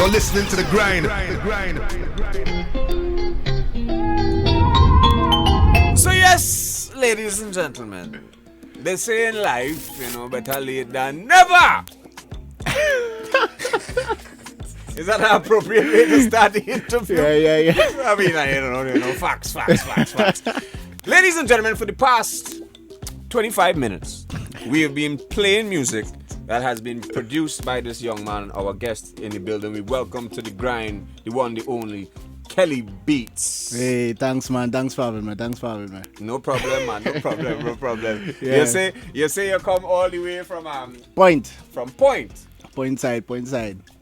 You're listening to The Grind. So yes, ladies and gentlemen, they say in life, better late than never. Is that an appropriate way to start the interview? Yeah. I mean, I don't know, facts. Ladies and gentlemen, for the past 25 minutes, we have been playing music that has been produced by this young man, our guest in the building. We welcome to The Grind, the one, the only, Kelly Beatz. Hey, thanks, man. Thanks for having me. No problem, man. No problem. Yeah. You say you come all the way from Point side.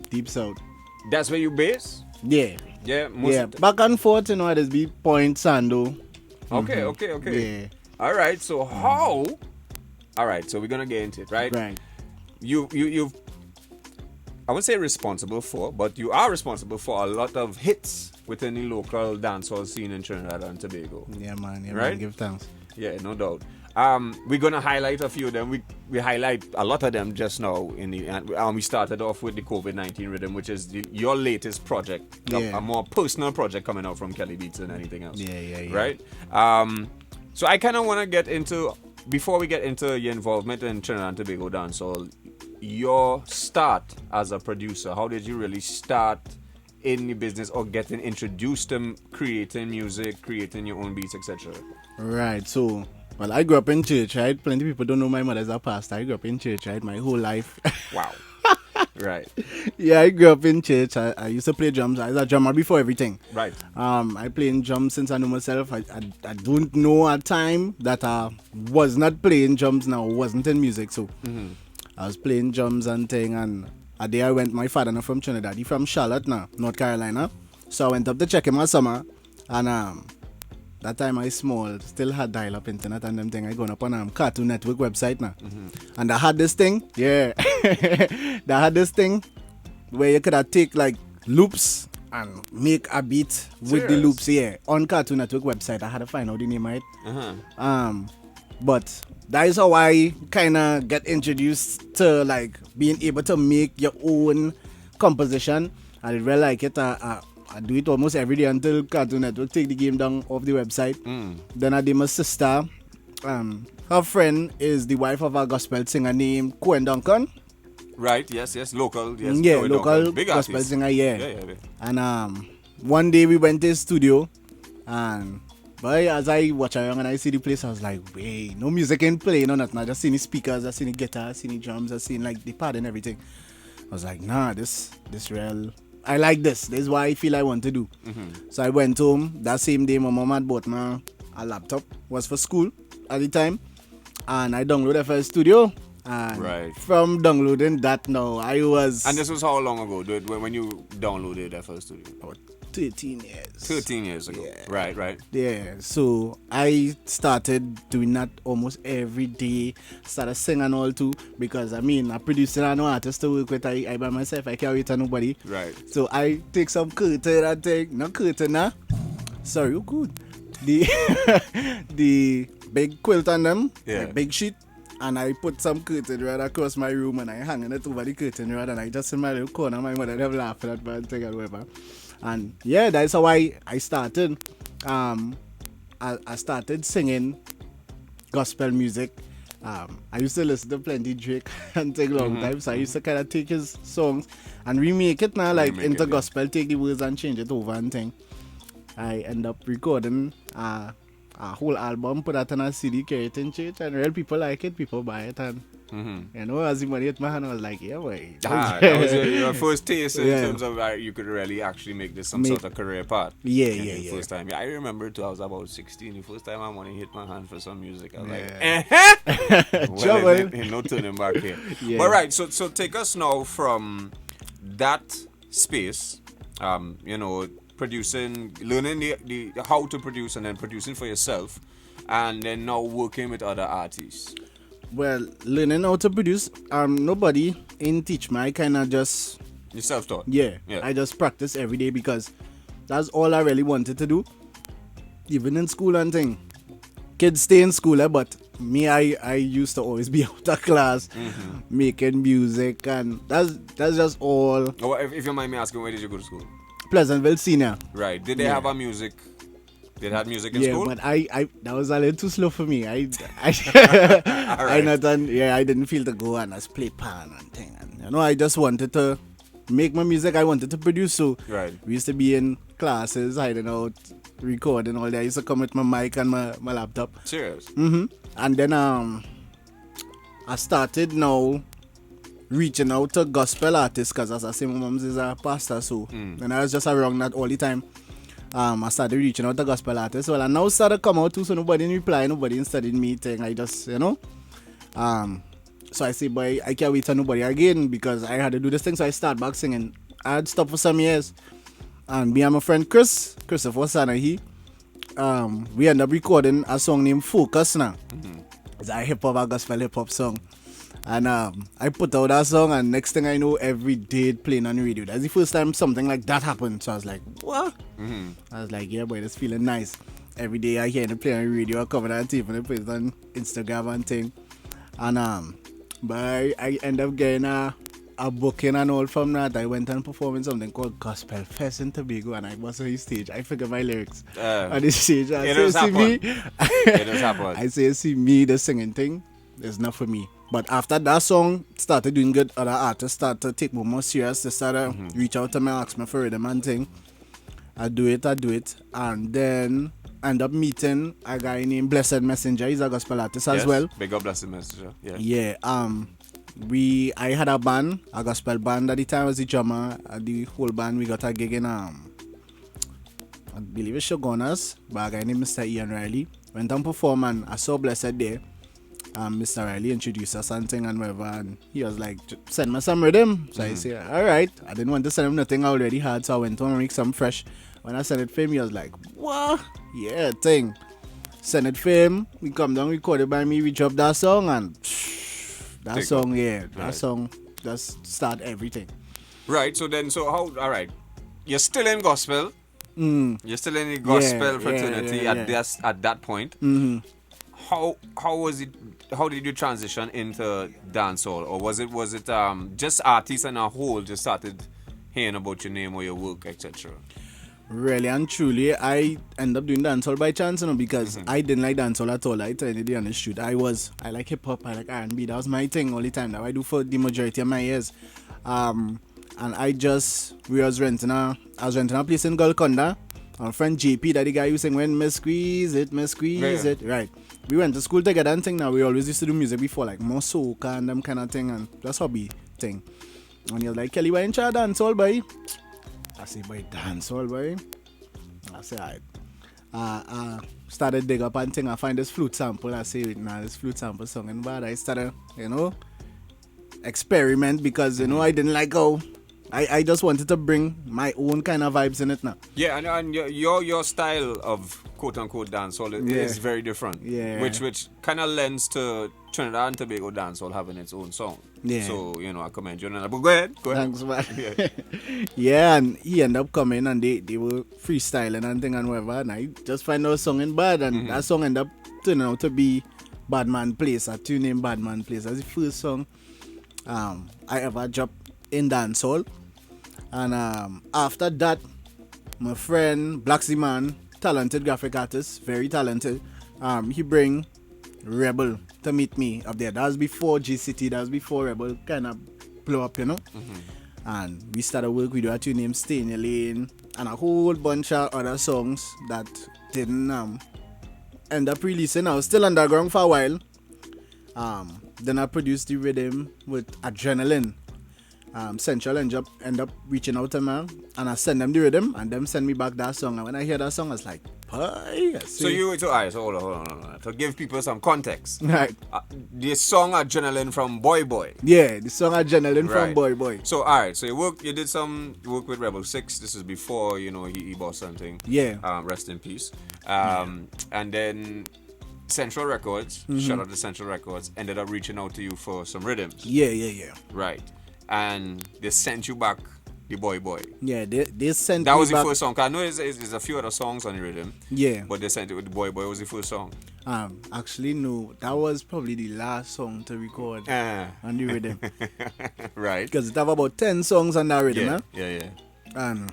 Deep South. That's where you base? Yeah. Yeah. Back and forth, there's be Point, Sando. Okay. Yeah. All right. So how? All right. So we're gonna get into it, right? Right. You've I wouldn't say responsible for, but you are responsible for a lot of hits within the local dancehall scene in Trinidad and Tobago. Yeah, man. Right? Man, give thanks. Yeah, no doubt. We're gonna highlight a few of them. We highlight a lot of them just now and we started off with the COVID-19 rhythm, which is your latest project, a more personal project coming out from Kelly Beatz than anything else. Yeah. Right? So I kind of want to get into, before we get into your involvement in Trinidad and Tobago dancehall, your start as a producer. How did you really start in the business or getting introduced to creating music, creating your own beats, etc.? Right. So, well, I grew up in church, right? Plenty of people don't know my mother's a pastor. I grew up in church, right? My whole life. Wow. Right. Yeah, I grew up in church. I used to play drums. I was a drummer before everything. Right. I played drums since I know myself. I don't know a time that I was not playing drums now, wasn't in music. So I was playing drums and thing. And a day I went, my father from Trinidad. He from Charlotte now, North Carolina. So I went up to check him last summer. And that time I still had dial-up internet and them thing. I gone up on Cartoon Network website now. And I had this thing, they had this thing where you could take like loops and make a beat with the loops, on Cartoon Network website. I had to find out the name of it. But that is how I kind of get introduced to like being able to make your own composition. I really like it. I do it almost every day until Cartoon Network take the game down off the website. Then I did my sister. Her friend is the wife of a gospel singer named Cohen Duncan. Right, yes, local. Yes, Yeah, local big gospel artist. singer, Yeah. And one day we went to his studio, and boy, as I watch around and I see the place, I was like, wait, no music ain't playing, no nothing. I just seen the speakers, I seen the guitar, I seen the drums, I seen like the pad and everything. I was like, nah, this real. I like this. This is what I feel I want to do. So I went home. That same day, my mom had bought me a laptop. It was for school at the time. And I downloaded FL Studio. And from downloading that now, I was... And this was how long ago, when you downloaded FL Studio? About 13 years. 13 years ago. Yeah. Right. Yeah, so I started doing that almost every day. Started singing all too, because I producer and no artist to work with. I by myself, I can't wait on nobody. Right. So I take some curtain and take, not curtain now. Sorry, you good. The big quilt on them, like big sheet. And I put some curtain right across my room and I hanging it over the curtain right, and I just in my little corner, my mother never laughing at my thing or whatever. And yeah, that's how I started. I started singing gospel music. I used to listen to plenty Drake and take long time, so I used to kind of take his songs and remake it now, like into gospel, take the words and change it over and thing. I end up recording a whole album, put that on a CD, carry it in church, and real people like it, people buy it, and as the money hit my hand, I was like, yeah, boy. That was your first taste in terms of you could really actually make this some sort of career path. Yeah. First time. I remember too, I was about 16. The first time my money hit my hand for some music, I was like, ain't no turning back here. But right, so take us now from that space, producing, learning the how to produce and then producing for yourself, and then now working with other artists. Well, learning how to produce, nobody in teach me. I kind of just... You self-taught? Yeah, I just practice every day because that's all I really wanted to do. Even in school and thing. Kids stay in school, but me, I used to always be out of class making music, and that's just all. Oh, if you mind me asking, where did you go to school? Pleasantville Senior. Right. Did they have a music? They had music in school? Yeah, but I that was a little too slow for me. I I didn't feel to go and just play pan and thing. And I just wanted to make my music. I wanted to produce. So we used to be in classes, hiding out, recording all that. I used to come with my mic and my laptop. Serious? And then I started now reaching out to gospel artists, because as I say, my mom is a pastor, so and I was just around that all the time. I started reaching out to gospel artists. Well, I now started come out too, so nobody in reply, nobody in studying me thing. I just, so I say, boy, I can't wait for nobody again, because I had to do this thing. So I start back singing. I had stopped for some years, and me and my friend Christopher Sanahi, we ended up recording a song named Focus now. It's a gospel hip hop song. And I put out that song, and next thing I know, every day it playing on the radio. That's the first time something like that happened. So I was like, what? I was like, yeah, boy, that's feeling nice. Every day I hear it play on the radio, I cover that tape and I put it on Instagram and thing. And but I end up getting a booking and all from that. I went and performed something called Gospel Fest in Tobago, and I was on the stage. I forgot my lyrics on the stage. I say, see me. It does happen. I say, see me, the singing thing. It's not for me. But after that song started doing good, other artists started to take me more serious. They started reach out to me, ask me for rhythm and thing. I do it. And then end up meeting a guy named Blessed Messenger. He's a gospel artist as well. Big up Blessed Messenger. Yeah. I had a band, a gospel band at the time. I was the drummer. The whole band, we got a gig in I believe it's Shogunas, by a guy named Mr. Ian Riley. Went and performed, and I saw Blessed there. Mr. Riley introduced us something and whatever, and he was like, send me some rhythm. So I said, alright. I didn't want to send him nothing I already had, so I went on and make some fresh. When I sent it for him, he was like, what? Yeah, thing. Send it for him. We come down, recorded by me, we dropped that song, and that song just start everything. Right, so how, alright. You're still in gospel. You're still in the gospel fraternity at that point. How was it? How did you transition into dancehall, or was it just artists and a whole just started hearing about your name or your work, etc.? Really and truly, I ended up doing dancehall by chance, because I didn't like dancehall at all. I tell you the honest truth. I like hip hop, I like R&B. That was my thing all the time. That I do for the majority of my years. And I was renting a place in Golconda. Our friend JP, that the guy who sang when me squeeze it, right. We went to school together and thing. Now we always used to do music before, like more soca and them kind of thing, and that's hobby thing. And he was like, Kelly, why ain't you dancehall, boy? I say, boy, dancehall, boy. I say, alright. Started dig up and thing. I find this flute sample. I say, this flute sample song and bad. I started, experiment, because I didn't like how. I just wanted to bring my own kind of vibes in it now. Yeah, and your style of quote-unquote dancehall is very different. Yeah. Which kind of lends to Trinidad and Tobago dancehall having its own song. Yeah. So, I commend you on that. But go ahead. Thanks, man. Yeah, and he ended up coming, and they were freestyling and thing and whatever, and I just find out song in bad, and that song ended up turning out to be Bad Man Place, a tune named Bad Man Place. That's the first song I ever dropped in dancehall. And after that, my friend Blacksy Man, talented graphic artist, very talented, he bring Rebel to meet me up there. That was before G-City, that was before Rebel kind of blew up, And we started work with a tune named Stay in Your Lane and a whole bunch of other songs that didn't end up releasing. I was still underground for a while. Then I produced the rhythm with Adrenaline. Central end up reaching out to me, and I send them the rhythm, and them send me back that song. And when I hear that song, I was like, "Pie." So hold on. To give people some context, right? The song Adrenaline from Boy Boy. Yeah, the song Adrenaline from Boy Boy. So alright, so you did some work with Rebel 6. This is before he bought something. Yeah. Rest in peace. And then Central Records, shout out to Central Records, ended up reaching out to you for some rhythms. Yeah. Right. And they sent you back The Boy Boy. Yeah, they sent That me was the back. first song. 'Cause I know there's a few other songs on the rhythm. Yeah. But they sent it with The Boy Boy was the first song. Actually, no. That was probably the last song to record on the rhythm. Right. Because it have about 10 songs on that rhythm, Yeah, eh? yeah. And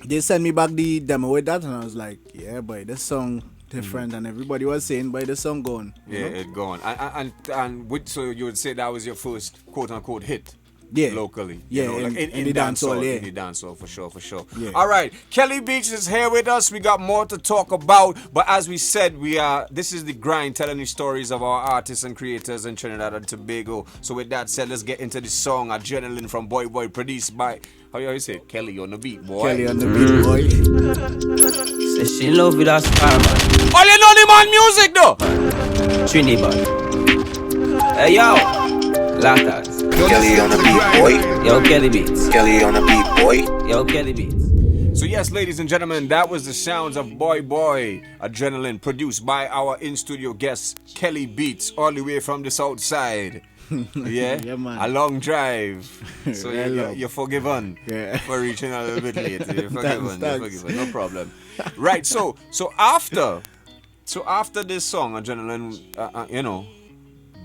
they sent me back the demo with that, and I was like, yeah, boy, this song different. And everybody was saying, boy, this song gone. You Yeah, know? it gone. So you would say that was your first quote unquote hit? Yeah. Locally. Yeah, You know, like in the dancehall, yeah. In the dancehall, for sure. Yeah. All right. Kelly Beatz is here with us. We got more to talk about. But as we said, this is the grind, telling the stories of our artists and creators in Trinidad and Tobago. So with that said, let's get into the song Adrenaline from Boy Boy, produced by, how you say it? Kelly on the beat, boy. Kelly on the beat, boy. Say she in love with a star man, All you know the man music though. Trinidad. Hey yo, Latas. Kelly on the beat, boy. Yo, Kelly Beatz. Kelly on the beat, boy. Yo, Kelly Beatz. So yes, ladies and gentlemen, that was the sounds of Boy Boy, Adrenaline, produced by our in-studio guest, Kelly Beatz, all the way from the south side. Yeah, Yeah, man. a long drive. So Well, you're forgiven for reaching a little bit late. You're forgiven. Thanks. No problem. Right. So after this song, Adrenaline,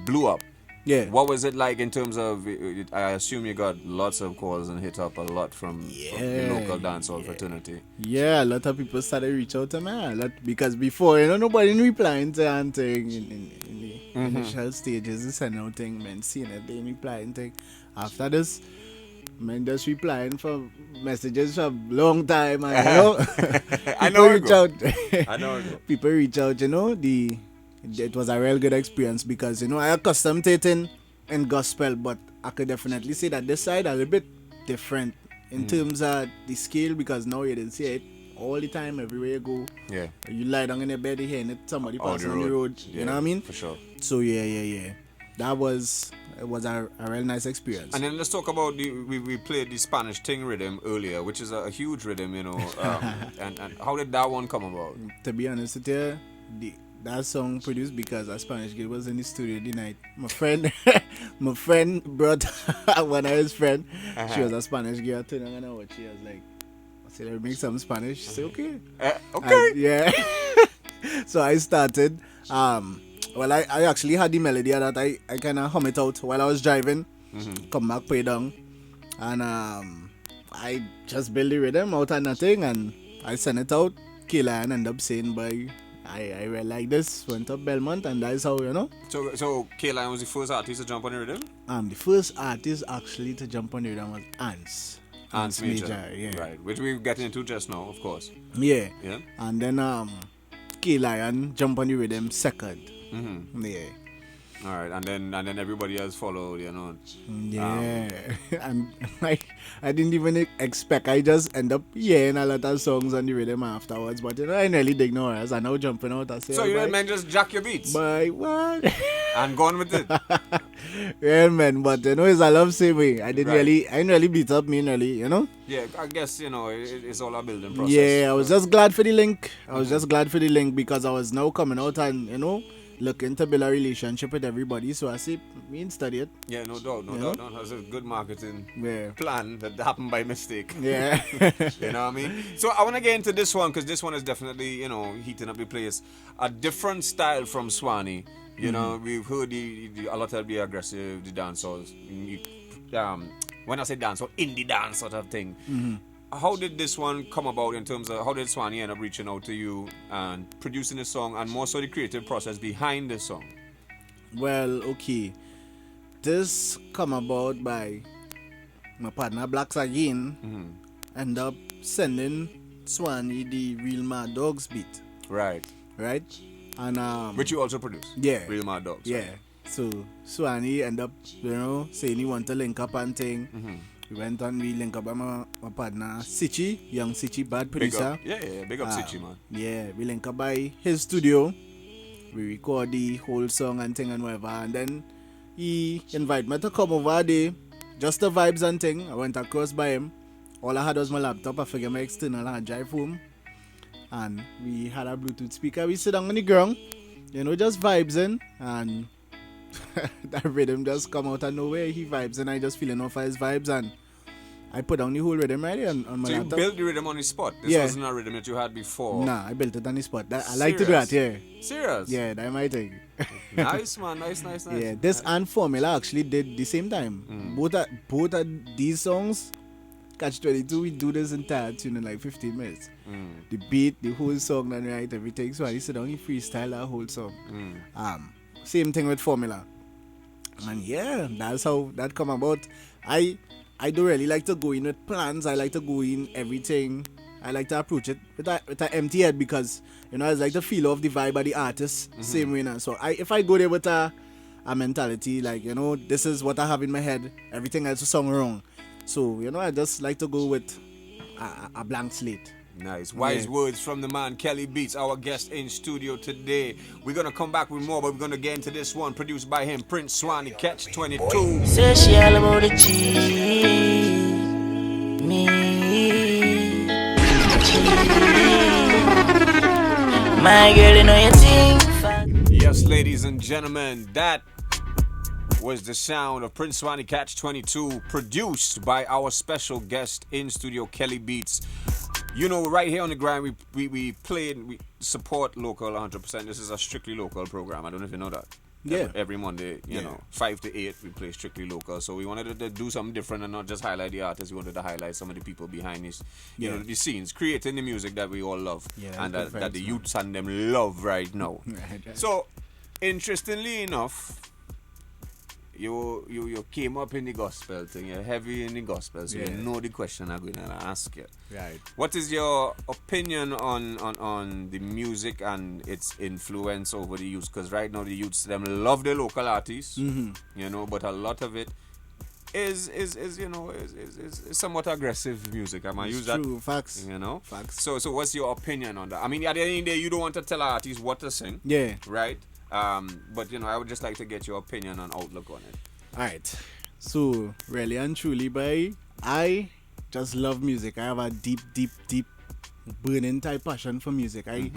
blew up. Yeah. What was it like in terms of? I assume you got lots of calls and hit up a lot from the local dancehall fraternity. Yeah, a lot of people started reach out to me because before, nobody replying to anything in the initial stages. This and no thing, man, seeing it, they replying thing. After this, man, just replying for messages for a long time. And, I know reach out. I know. People reach out. It was a real good experience because I accustomed to it in gospel, but I could definitely say that this side a little bit different in terms of the scale, because now you didn't see it all the time everywhere you go. Yeah. You lie down in the bed hearing somebody On passing the on the road. Yeah, You know what I mean? For sure. So yeah. That was a real nice experience. And then let's talk about we played the Spanish ting rhythm earlier, which is a huge rhythm, and how did that one come about? To be honest with you, that song produced because a Spanish girl was in the studio the night. My friend brought one of his friends. She was a Spanish girl. Turning on her watch, she was like, I said, "Let me make some Spanish." She said, "Okay." Okay. Yeah. So I started. Well, I actually had the melody that I kind of hum it out while I was driving. Come back, play down, and I just build the rhythm out of nothing, and I sent it out. Kidane ended up saying, "Boy, I really like this." Went up Belmont, and that's how So Kidane was the first artist to jump on the rhythm. The first artist actually to jump on the rhythm was Ants Major. Yeah. Right, which we're getting into just now, of course. Yeah. Yeah. And then Kidane jump on the rhythm second. Yeah. All right, and then everybody else followed, Yeah. And I didn't even expect. I just end up hearing a lot of songs on the rhythm afterwards. But I nearly dig no else. I now jumping out. I say, So you man just jack your beats bye, what? and gone with it. Yeah, man. But it's a love same way. I didn't Right. really. I really beat up me really. Yeah, I guess it's all a building process. Yeah, I was just glad for the link. Because I was now coming out and looking to build a relationship with everybody. So I see me and study it. Yeah, no doubt. No, that's a good marketing Yeah. plan that happened by mistake. Yeah. You know what I mean? So I want to get into this one because this one is definitely, heating up the place. A different style from Swanee. We've heard a lot of the aggressive, the dancehall. When I say dancehall, indie dance sort of thing. How did this one come about in terms of how did Swanee end up reaching out to you and producing the song, and more so the creative process behind the song? Well, okay. This come about by my partner Blacks Again end up sending Swanee the Real Mad Dogs beat. Right. And Which you also produce. Yeah. Real Mad Dogs. Yeah. Right? So Swanee end up, saying he want to link up and thing. We went and we link up with my partner Sichi, young Sichi, bad Big producer. up. Yeah. Big up Sichi, man. Yeah, we link up by his studio. We record the whole song and thing and whatever. And then he invited me to come over there. Just the vibes and thing. I went across by him. All I had was my laptop. I figured my external and drive home. And we had a Bluetooth speaker. We sit down on the ground. Just vibes in. And that rhythm just come out of nowhere. He vibes and I just feeling off of his vibes. And I put down the whole rhythm right there on my So you laptop. built the rhythm on the spot. This Yeah. wasn't a rhythm that you had before. Nah, I built it on the spot. I like to do that, yeah. Serious? Yeah, that's my thing. Nice, man. Nice. Yeah, this and Formula actually did the same time. Both of these songs, Catch 22, we do this entire tune in like 15 minutes. The beat, the whole song, and write everything. So I sit down and freestyle that whole song. Same thing with Formula. And yeah, that's how that come about. I don't really like to go in with plans. I like to go in everything. I like to approach it with an empty head because, I like the feel of the vibe of the artist, same way now. So if I go there with a mentality, like, this is what I have in my head, everything else is song wrong. So, I just like to go with a blank slate. Nice. Wise words from the man Kelly Beatz, our guest in studio today. We're going to come back with more, but we're going to get into this one produced by him, Prince Swanee, Catch 22. Say she all about the G. Me. G. My girl, you know your thing. Yes, ladies and gentlemen, that was the sound of Prince Swanee, Catch 22, produced by our special guest in studio, Kelly Beatz. Right here on the grind, we play and we support local 100%. This is a strictly local program. I don't know if you know that. Yeah. Every Monday, 5 to 8, we play strictly local. So we wanted to do something different and not just highlight the artists. We wanted to highlight some of the people behind this, the scenes, creating the music that we all love and that the youths and them love right now. Right. So, interestingly enough, you came up in the gospel thing. You're heavy in the gospel, so you know the question I'm going to ask you. Right. What is your opinion on the music and its influence over the youth? Because right now the youths them love the local artists, but a lot of it is somewhat aggressive music. I might use that. True, facts. Facts. So what's your opinion on that? I mean, at the end of the day, you don't want to tell artists what to sing. Yeah. Right. But I would just like to get your opinion and outlook on it. Alright. So, really and truly, I just love music. I have a deep burning type passion for music. I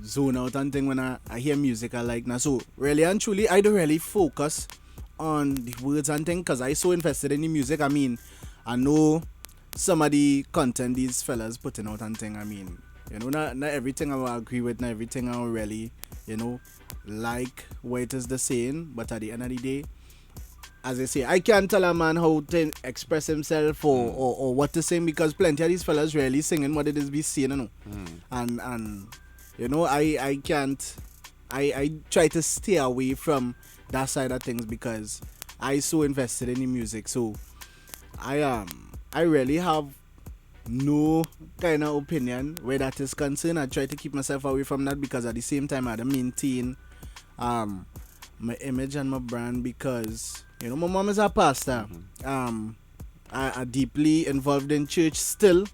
zone out and thing when I hear music I like now. So, really and truly, I don't really focus on the words and thing because I so invested in the music. I mean, I know some of the content these fellas putting out and thing. I mean, not everything I will agree with, not everything I will really, like what it is the saying, but at the end of the day, as I say, I can't tell a man how to express himself or what to sing because plenty of these fellas really singing what it is be saying, and I can't, I try to stay away from that side of things because I so invested in the music. So I really have no kind of opinion where that is concerned. I try to keep myself away from that because at the same time I had to maintain my image and my brand because my mom is a pastor. I deeply involved in church still,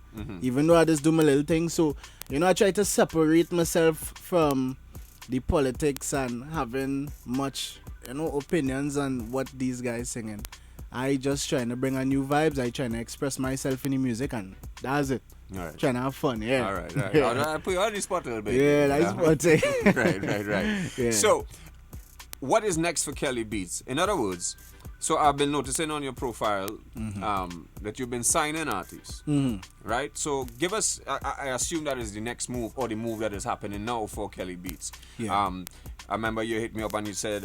even though I just do my little thing. So I try to separate myself from the politics and having much opinions on what these guys singing. I just trying to bring a new vibes. I trying to express myself in the music, and that's it. All right. Trying to have fun, yeah. All right. I'll put you on the spot a little bit. Yeah, that's what it. Right. Yeah. So, what is next for Kelly Beatz? In other words, so I've been noticing on your profile that you've been signing artists, right? So give us, I assume that is the next move or the move that is happening now for Kelly Beatz. Yeah. I remember you hit me up and you said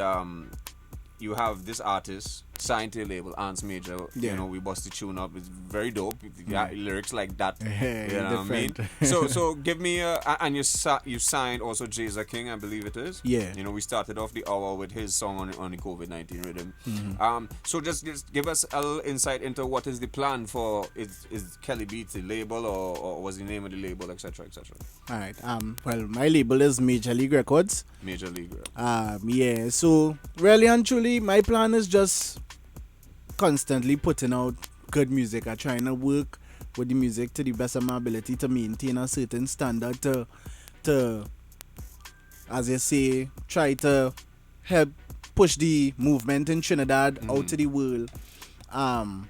you have this artist signed to a label, Ants Major. Yeah. We bust the tune up. It's very dope. Lyrics like that. Yeah, What I mean? So give me and you signed also Jaza King, I believe it is. Yeah. We started off the hour with his song on the COVID-19 rhythm. So just give us a little insight into what is the plan for is Kelly Beatz the label or was the name of the label, etc. Alright. Well, my label is Major League Records. Major League. Yeah. So really and truly, my plan is just constantly putting out good music. I trying to work with the music to the best of my ability to maintain a certain standard to as I say, try to help push the movement in Trinidad out to the world. And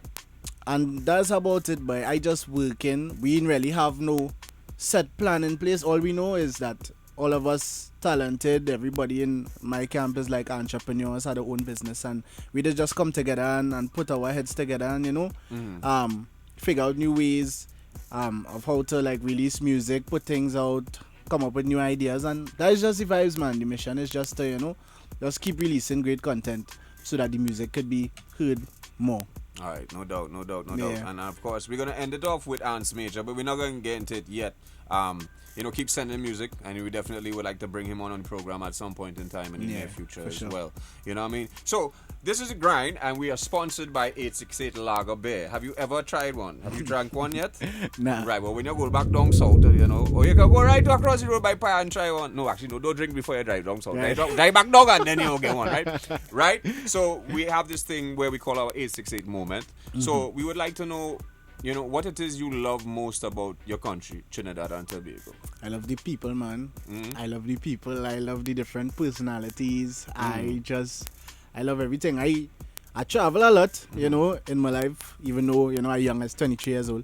that's about it, but I just working. We didn't really have no set plan in place. All we know is that all of us talented. Everybody in my camp is like entrepreneurs, had their own business, and we just come together and put our heads together and figure out new ways of how to like release music, put things out, come up with new ideas, and that is just the vibes, man. The mission is just to just keep releasing great content so that the music could be heard more. All right, no doubt. Yeah. And of course, we're going to end it off with Ants Major, but we're not going to get into it yet. Keep sending music, and we definitely would like to bring him on the program at some point in time in the near future as well. You know what I mean? So, this is a grind, and we are sponsored by 868 Lager Beer. Have you ever tried one? Have you drank one yet? Nah. Right, well, when you go back down south, or you can go right across the road by Pie and try one. No, actually, no, don't drink before you drive down south. Right. Drive back down, and then you'll get one, right? Right? So, we have this thing where we call our 868 moment. So, we would like to know, what it is you love most about your country, Trinidad and Tobago. I love the people, man. I love the people. I love the different personalities. I love everything. I travel a lot, in my life, even though, I'm young as 23 years old.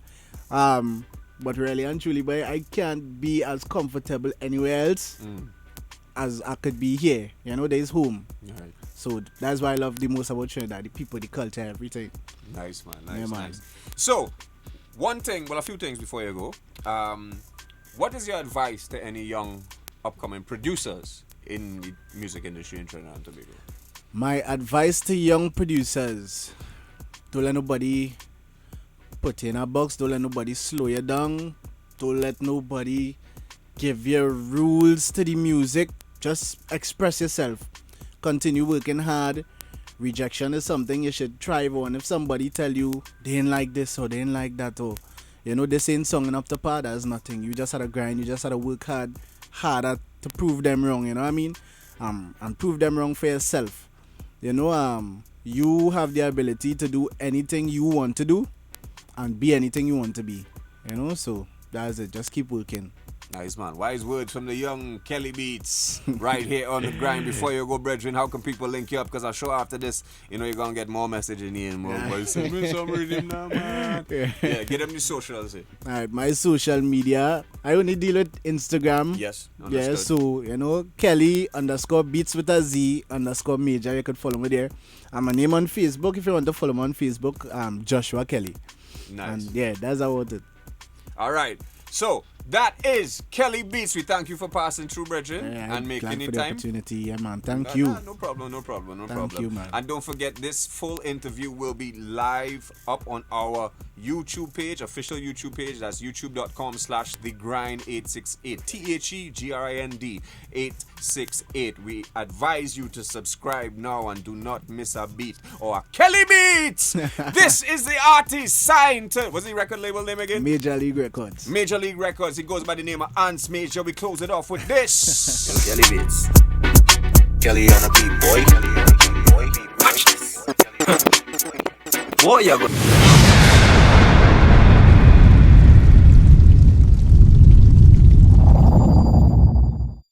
But really and truly, boy, I can't be as comfortable anywhere else as I could be here. There's home. Right. So that's why I love the most about Trinidad, the people, the culture, everything. Nice, man. Yeah, man. Nice. So, a few things before you go. What is your advice to any young upcoming producers in the music industry in Trinidad and Tobago? My advice to young producers: don't let nobody put you in a box, don't let nobody slow you down, don't let nobody give you rules to the music. Just express yourself. Continue working hard. Rejection is something you should thrive on. If somebody tell you they ain't like this or they ain't like that, or this ain't song enough to par, that's nothing. You just had to grind, you just had to work harder to prove them wrong, you know what I mean? And prove them wrong for yourself. You have the ability to do anything you want to do and be anything you want to be. So that's it. Just keep working. Nice, man. Wise words from the young Kelly Beatz right here on the grind. Before you go, brethren, how can people link you up? Because I'm sure after this, you're going to get more messages in here and more. But send me some rhythm now, man. Yeah, get them the socials. All right, my social media, I only deal with Instagram. Yes, understood. Yeah, so, Kelly _Beatz with a Z _Major. You could follow me there. And my name on Facebook, if you want to follow me on Facebook, Joshua Kelly. Nice. And yeah, that's about it. All right. So, that is Kelly Beatz. We thank you for passing through, brethren, and making it for time. The opportunity, yeah, man. Thank you. No problem. Thank you, man. And don't forget, this full interview will be live up on our YouTube page, official YouTube page. That's youtube.com/thegrind868. THEGRIND 868. We advise you to subscribe now and do not miss a beat or a Kelly Beatz. This is the artist signed to, what's the record label name again? Major League Records. Major League Records. It goes by the name of Ants Major. We close it off with this. Kelly Beatz. Kelly on the beat, boy. Boy, you go.